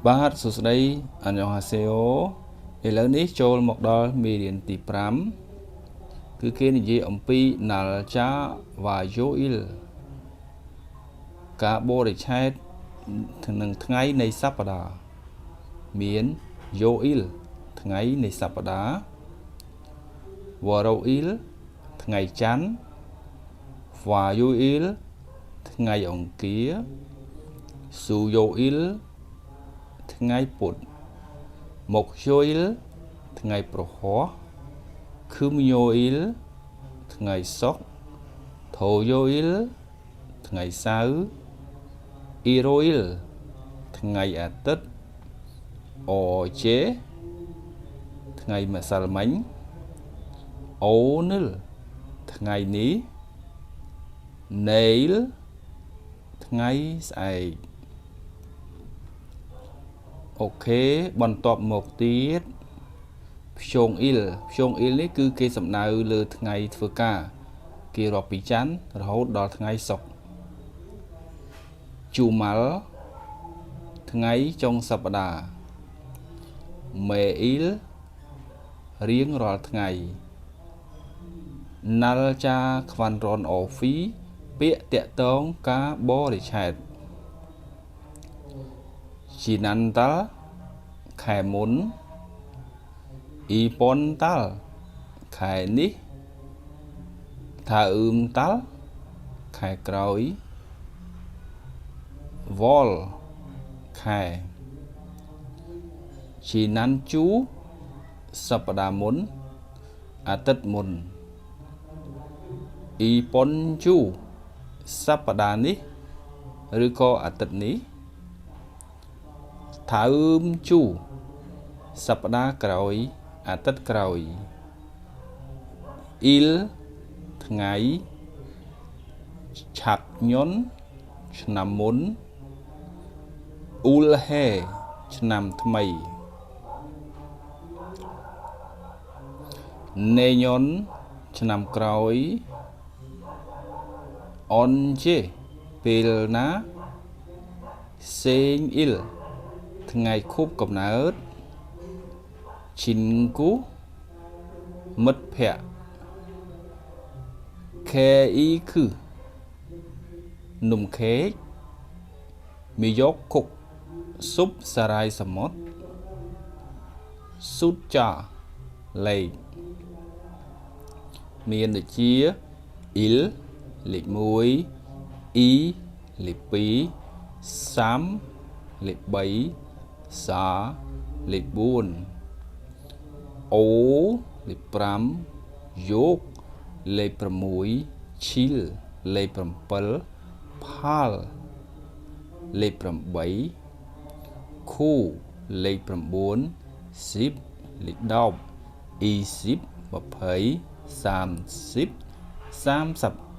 បាទសួស្តីអញ្ញហាសេអូឥឡូវនេះចូលមកដល់មេរៀនទី5គឺគេនិយាយអំពី Nalcha và Joel ការបរិច្ឆេទនឹងថ្ងៃនៃសប្តាហ៍មាន Joel ថ្ងៃនៃសប្តាហ៍ Varoil ថ្ងៃច័ន្ទ Vayoil ថ្ងៃអង្គារ Suyoil ថ្ងៃពុធ Mokyoil ថ្ងៃប្រហ័ស Kumyoil ថ្ងៃសុក្រ Toyoil ថ្ងៃសៅរ៍ Iroil ថ្ងៃអាទិត្យ Oche ថ្ងៃម្សិលមិញ Onil ថ្ងៃនេះ Nail ថ្ងៃស្អែកអូខេបន្ទាប់មកទៀតភ្យងអ៊ីលនេះគឺគេសំដៅលើថ្ងៃធ្វើការគេរាប់ពីច័ន្ទរហូតដល់ថ្ងៃសុក្រជូម៉ាល់ថ្ងៃចុងសប្តាហ៍មេអ៊ីលរៀងរាល់ថ្ងៃណាល់ចាខ្វាន់រ៉នអូហ្វីពាក្យតាក់ទងការបរិច្ឆេទជីណាន់តាល់ខែមុនអ៊ីប៉ុនតាល់ខែនេះថាអ៊ឺមតាល់ខែក្រោយវលខែជីណាន់ជូសប្តាហ៍មុនអាទិត្យមុនអ៊ីប៉ុនជូសប្តាហ៍នេះឬក៏អាទិត្យនេះថាអ៊ឺមជូសប្តាហ៍ក្រោយអាទិត្យក្រោយអ៊ីលថ្ងៃឆាប់ញွန်းឆ្នាំមុនអ៊ូលហេឆ្នាំថ្មីណេញ៉ុនឆ្នាំក្រោយអនជេពេលណាសេងអ៊ីលថ្ងៃខួបកំណើតឈិនគូមិត្តភក្តិខេអ៊ីគឺនំខេកមីយកគុកស៊ុបសារាយសមុទ្រស៊ូចាលេខមានដូចជាអ៊ីលលេខ1អ៊ីលេខ2សាំលេខ3សាលេខ4អូលេខ5យកលេខ6ឈីលលេខ7ផាល់លេខ8ខូលេខ9ស៊ីបលេខ10អ៊ីស៊ីប20 30 30